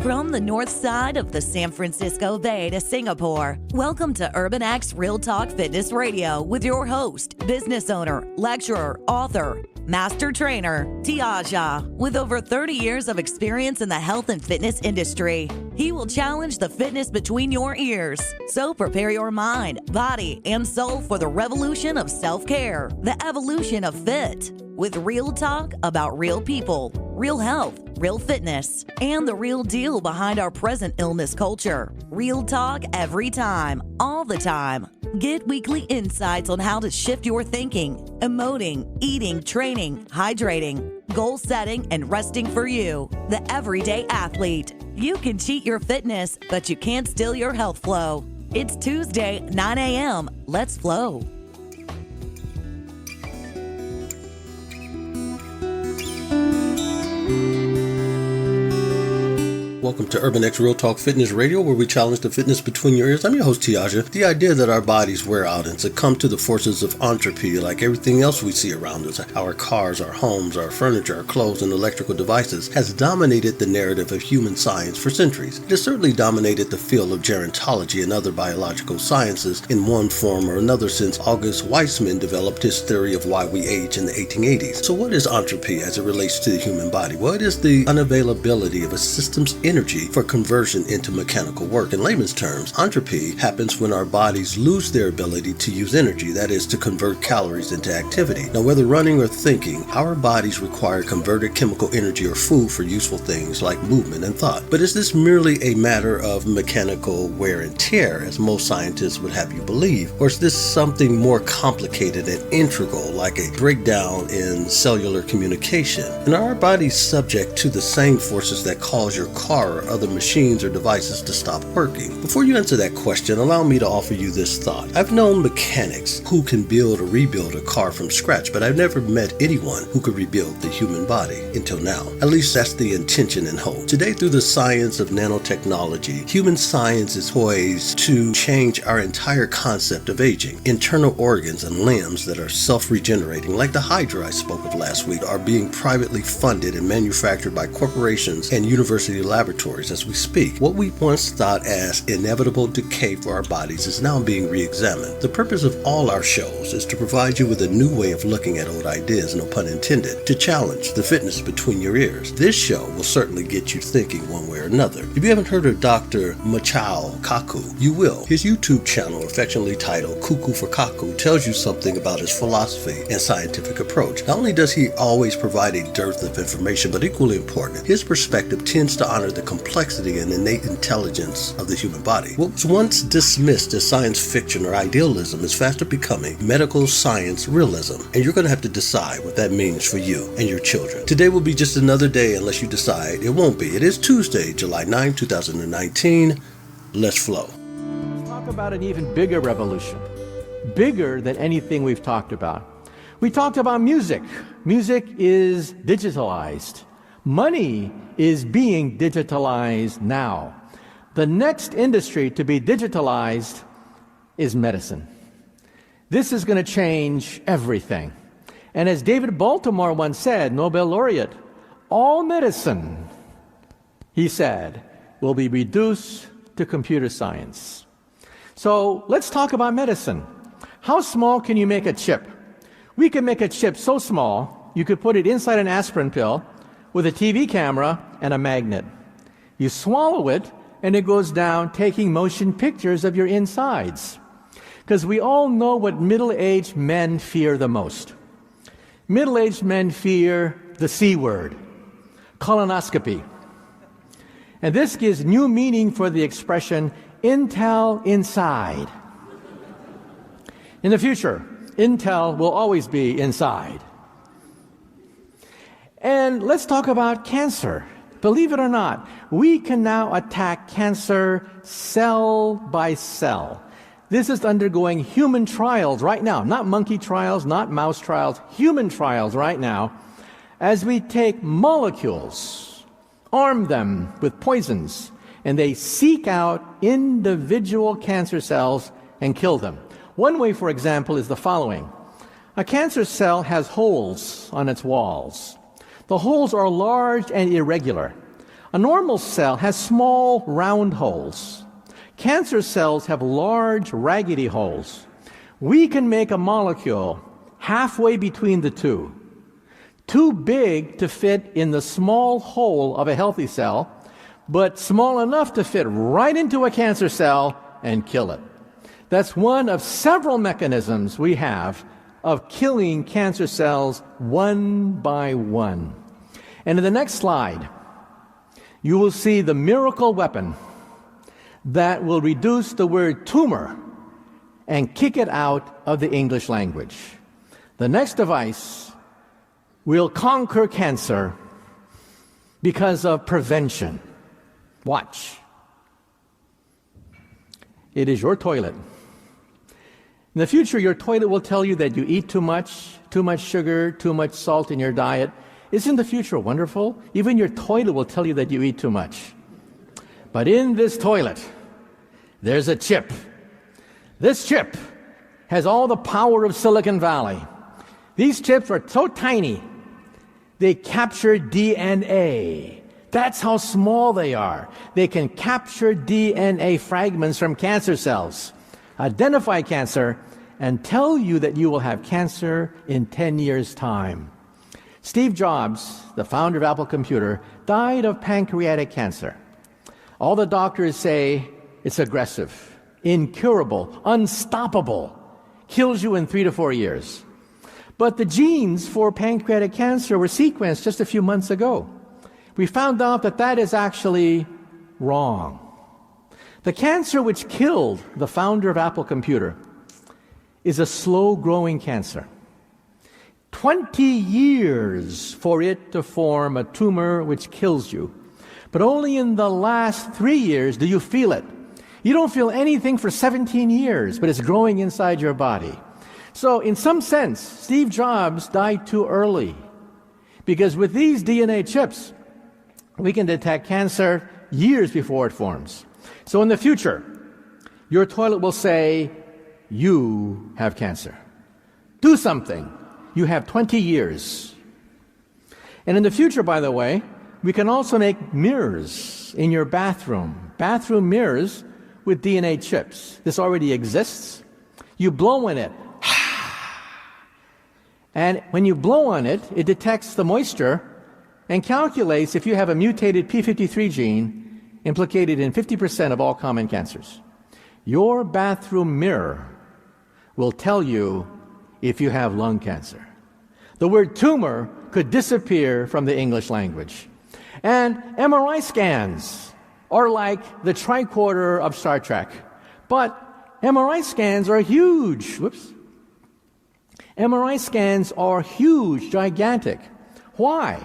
From the north side of the San Francisco Bay to Singapore, welcome to Urban X Real Talk Fitness Radio with your host, business owner, lecturer, author, master trainer, Tiaja. With over 30 years of experience in the health and fitness industry, he will challenge the fitness between your ears. So prepare your mind, body, and soul for the revolution of self-care, the evolution of fit, with real talk about real people, real health, real fitness, and the real deal behind our present illness culture. Real talk every time, all the time. Get weekly insights on how to shift your thinking, emoting, eating, training, hydrating, goal setting, and resting for you, the everyday athlete. You can cheat your fitness, but you can't steal your health flow. It's Tuesday, 9 a.m. Let's flow. Welcome to Urban X Real Talk Fitness Radio, where we challenge the fitness between your ears. I'm your host, Tiaja. The idea that our bodies wear out and succumb to the forces of entropy, like everything else we see around us, our cars, our homes, our furniture, our clothes, and electrical devices, has dominated the narrative of human science for centuries. It has certainly dominated the field of gerontology and other biological sciences in one form or another since August Weismann developed his theory of why we age in the 1880s. So what is entropy as it relates to the human body? Well, it is the unavailability of a system's energy for conversion into mechanical work. In layman's terms, entropy happens when our bodies lose their ability to use energy, that is, to convert calories into activity. Now, whether running or thinking, our bodies require converted chemical energy or food for useful things like movement and thought. But is this merely a matter of mechanical wear and tear, as most scientists would have you believe? Or is this something more complicated and integral, like a breakdown in cellular communication? And are our bodies subject to the same forces that cause your car or other machines or devices to stop working? Before you answer that question, allow me to offer you this thought. I've known mechanics who can build or rebuild a car from scratch, but I've never met anyone who could rebuild the human body until now. At least that's the intention and hope. Today, through the science of nanotechnology, human science is poised to change our entire concept of aging. Internal organs and limbs that are self-regenerating, like the Hydra I spoke of last week, are being privately funded and manufactured by corporations and university laboratories as we speak. What we once thought as inevitable decay for our bodies is now being re-examined. The purpose of all our shows is to provide you with a new way of looking at old ideas, no pun intended, to challenge the fitness between your ears. This show will certainly get you thinking one way or another. If you haven't heard of Dr. Michelle Kaku, you will. His YouTube channel, affectionately titled Cuckoo for Kaku, tells you something about his philosophy and scientific approach. Not only does he always provide a dearth of information, but equally important, his perspective tends to honor the complexity and innate intelligence of the human body. What was once dismissed as science fiction or idealism is faster becoming medical science realism, and you're going to have to decide what that means for you and your children. Today will be just another day unless you decide it won't be. It is Tuesday, July 9, 2019. Let's flow. Let's talk about an even bigger revolution, bigger than anything we've talked about. We talked about music. Music is digitalized. Money is being digitalized now. The next industry to be digitalized is medicine. This is going to change everything. And as David Baltimore once said, Nobel laureate, all medicine, he said, will be reduced to computer science. So let's talk about medicine. How small can you make a chip? We can make a chip so small, you could put it inside an aspirin pill with a TV camera and a magnet. You swallow it, and it goes down taking motion pictures of your insides. Because we all know what middle-aged men fear the most. Middle-aged men fear the C word, colonoscopy. And this gives new meaning for the expression, Intel inside. In the future, Intel will always be inside. And let's talk about cancer. Believe it or not, we can now attack cancer cell by cell. This is undergoing human trials right now, not monkey trials, not mouse trials, human trials right now, as we take molecules, arm them with poisons, and they seek out individual cancer cells and kill them. One way, for example, is the following. A cancer cell has holes on its walls. The holes are large and irregular. A normal cell has small, round holes. Cancer cells have large, raggedy holes. We can make a molecule halfway between the two, too big to fit in the small hole of a healthy cell, but small enough to fit right into a cancer cell and kill it. That's one of several mechanisms we have of killing cancer cells one by one. And in the next slide, you will see the miracle weapon that will reduce the word tumor and kick it out of the English language. The next device will conquer cancer because of prevention. Watch. It is your toilet. In the future, your toilet will tell you that you eat too much sugar, too much salt in your diet. Isn't the future wonderful? Even your toilet will tell you that you eat too much. But in this toilet, there's a chip. This chip has all the power of Silicon Valley. These chips are so tiny, they capture DNA. That's how small they are. They can capture DNA fragments from cancer cells, identify cancer, and tell you that you will have cancer in 10 years' time. Steve Jobs, the founder of Apple Computer, died of pancreatic cancer. All the doctors say it's aggressive, incurable, unstoppable, kills you in 3 to 4 years. But the genes for pancreatic cancer were sequenced just a few months ago. We found out that that is actually wrong. The cancer which killed the founder of Apple Computer is a slow-growing cancer. 20 years for it to form a tumor which kills you. But only in the last 3 years do you feel it. You don't feel anything for 17 years, but it's growing inside your body. So in some sense, Steve Jobs died too early, because with these DNA chips, we can detect cancer years before it forms. So in the future, your toilet will say, you have cancer. Do something. You have 20 years. And in the future, by the way, we can also make mirrors in your bathroom. Bathroom mirrors with DNA chips. This already exists. You blow in it. And when you blow on it, it detects the moisture and calculates if you have a mutated P53 gene implicated in 50% of all common cancers. Your bathroom mirror will tell you if you have lung cancer. The word tumor could disappear from the English language. And MRI scans are like the tricorder of Star Trek. But MRI scans are huge. MRI scans are huge, gigantic. Why?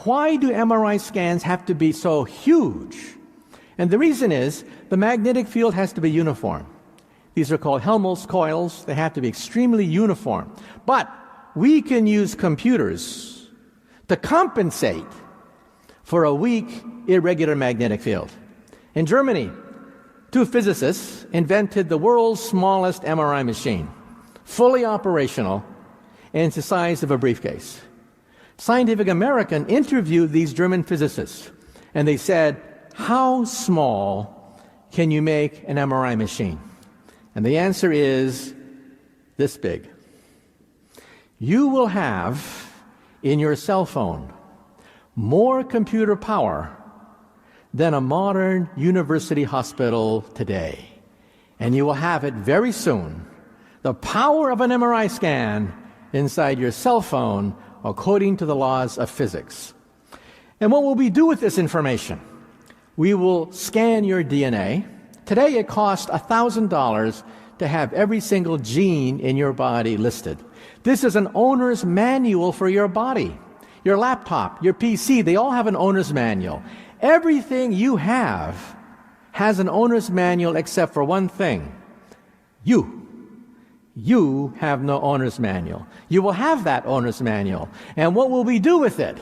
Why do MRI scans have to be so huge? And the reason is the magnetic field has to be uniform. These are called Helmholtz coils. They have to be extremely uniform. But we can use computers to compensate for a weak, irregular magnetic field. In Germany, 2 physicists invented the world's smallest MRI machine, fully operational, and it's the size of a briefcase. Scientific American interviewed these German physicists, and they said, how small can you make an MRI machine? And the answer is this big. You will have in your cell phone more computer power than a modern university hospital today. And you will have it very soon. The power of an MRI scan inside your cell phone according to the laws of physics. And what will we do with this information? We will scan your DNA. Today it costs $1,000 to have every single gene in your body listed. This is an owner's manual for your body. Your laptop, your PC, they all have an owner's manual. Everything you have has an owner's manual except for one thing. You have no owner's manual. You will have that owner's manual. And what will we do with it?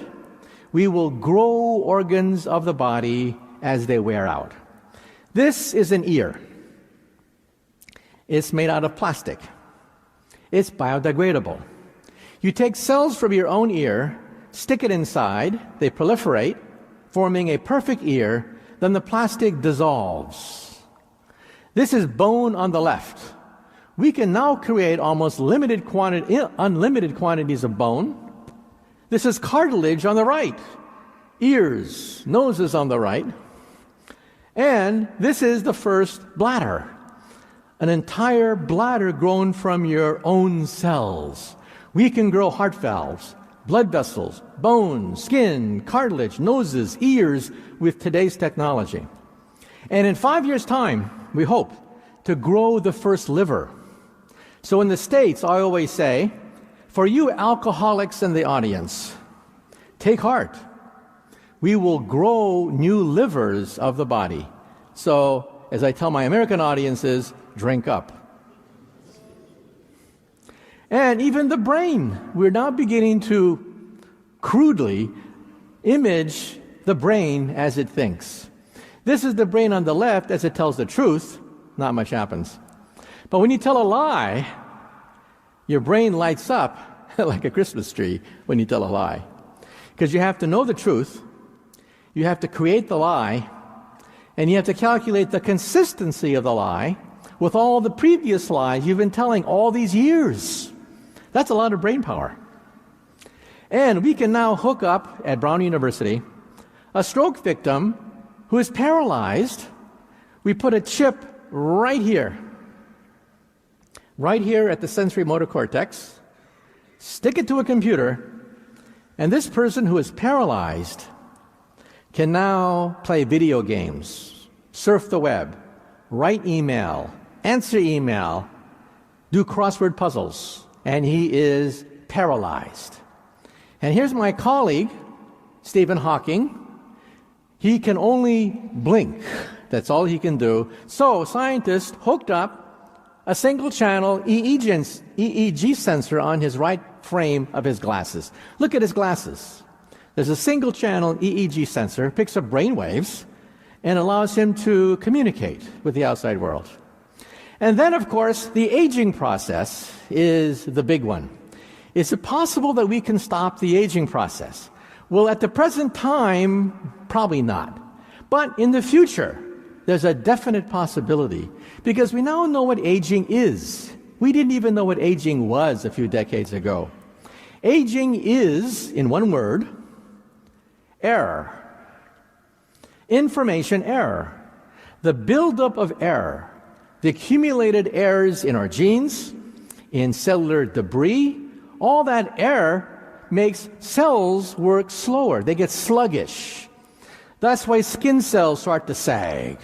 We will grow organs of the body as they wear out. This is an ear. It's made out of plastic. It's biodegradable. You take cells from your own ear, stick it inside, they proliferate, forming a perfect ear, then the plastic dissolves. This is bone on the left. We can now create almost unlimited quantities of bone. This is cartilage on the right. Ears, noses on the right. And this is the first bladder. An entire bladder grown from your own cells. We can grow heart valves, blood vessels, bones, skin, cartilage, noses, ears with today's technology. And in 5 years' time, we hope to grow the first liver. So in the States, I always say, for you alcoholics in the audience, take heart. We will grow new livers of the body. So, as I tell my American audiences, drink up. And even the brain, we're now beginning to crudely image the brain as it thinks. This is the brain on the left as it tells the truth. Not much happens. But when you tell a lie, your brain lights up like a Christmas tree when you tell a lie. Because you have to know the truth, you have to create the lie, and you have to calculate the consistency of the lie with all the previous lies you've been telling all these years. That's a lot of brain power. And we can now hook up at Brown University a stroke victim who is paralyzed. We put a chip right here at the sensory motor cortex, stick it to a computer, and this person who is paralyzed can now play video games, surf the web, write email, answer email, do crossword puzzles, and he is paralyzed. And here's my colleague, Stephen Hawking. He can only blink. That's all he can do. So scientists hooked up a single-channel EEG sensor on his right frame of his glasses. Look at his glasses. There's a single-channel EEG sensor, picks up brain waves, and allows him to communicate with the outside world. And then, of course, the aging process is the big one. Is it possible that we can stop the aging process? Well, at the present time, probably not. But in the future, there's a definite possibility, because we now know what aging is. We didn't even know what aging was a few decades ago. Aging is, in one word, error. Information error. The buildup of error. The accumulated errors in our genes, in cellular debris, all that error makes cells work slower. They get sluggish. That's why skin cells start to sag.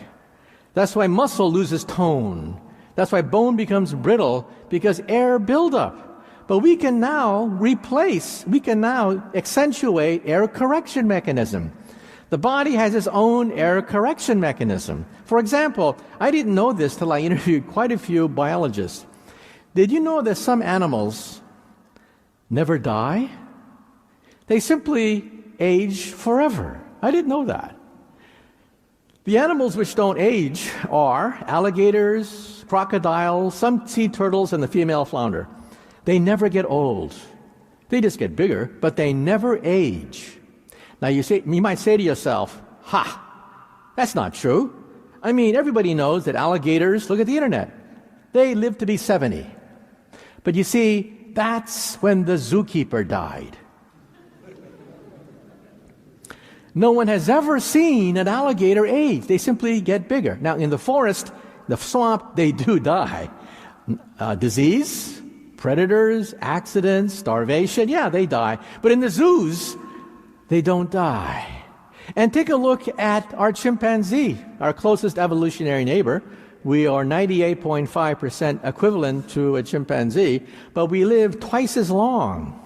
That's why muscle loses tone. That's why bone becomes brittle, because error buildup. But we can now accentuate error correction mechanism. The body has its own error correction mechanism. For example, I didn't know this till I interviewed quite a few biologists. Did you know that some animals never die? They simply age forever. I didn't know that. The animals which don't age are alligators, crocodiles, some sea turtles, and the female flounder. They never get old. They just get bigger, but they never age. Now you might say to yourself, that's not true. I mean, everybody knows that alligators, look at the internet, they live to be 70. But you see, that's when the zookeeper died. No one has ever seen an alligator age. They simply get bigger. Now, in the forest, the swamp, they do die. Disease, predators, accidents, starvation, yeah, they die. But in the zoos, they don't die. And take a look at our chimpanzee, our closest evolutionary neighbor. We are 98.5% equivalent to a chimpanzee, but we live twice as long.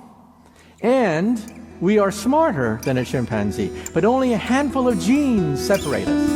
And we are smarter than a chimpanzee, but only a handful of genes separate us.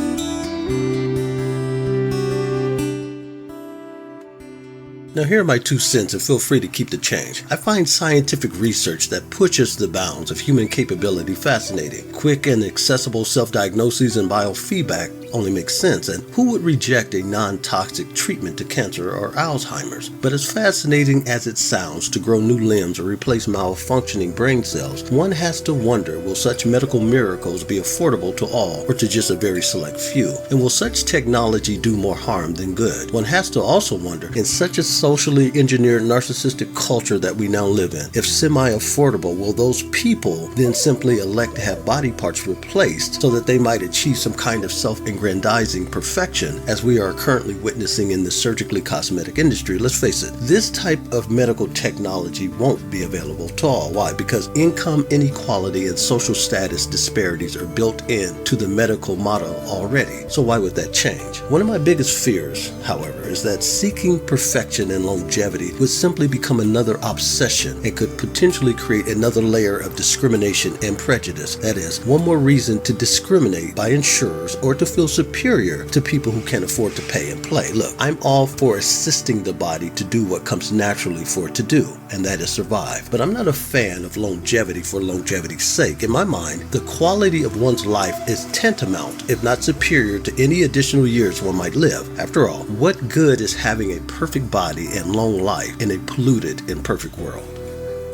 Now here are my 2 cents, and feel free to keep the change. I find scientific research that pushes the bounds of human capability fascinating. Quick and accessible self-diagnoses and biofeedback only makes sense, and who would reject a non-toxic treatment to cancer or Alzheimer's? But as fascinating as it sounds to grow new limbs or replace malfunctioning brain cells, one has to wonder, will such medical miracles be affordable to all or to just a very select few? And will such technology do more harm than good? One has to also wonder, in such a socially engineered narcissistic culture that we now live in, if semi-affordable, will those people then simply elect to have body parts replaced so that they might achieve some kind of self-aggrandizing perfection, as we are currently witnessing in the surgically cosmetic industry? Let's face it, this type of medical technology won't be available to all. Why? Because income inequality and social status disparities are built into the medical model already. So why would that change? One of my biggest fears, however, is that seeking perfection and longevity would simply become another obsession and could potentially create another layer of discrimination and prejudice. That is, one more reason to discriminate by insurers or to feel superior to people who can afford to pay and play. Look, I'm all for assisting the body to do what comes naturally for it to do, and that is survive. But I'm not a fan of longevity for longevity's sake. In my mind, the quality of one's life is tantamount, if not superior, to any additional years one might live. After all, what good is having a perfect body and long life in a polluted, imperfect world?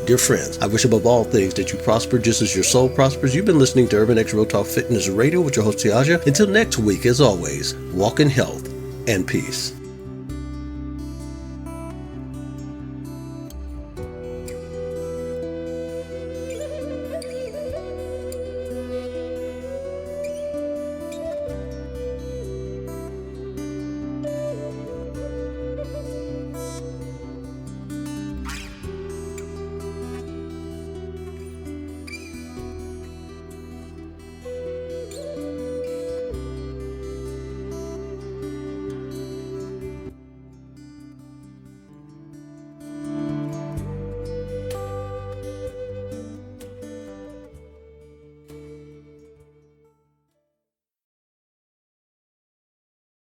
Dear friends, I wish above all things that you prosper just as your soul prospers. You've been listening to Urban X Real Talk Fitness Radio with your host, Tiaja. Until next week, as always, walk in health and peace.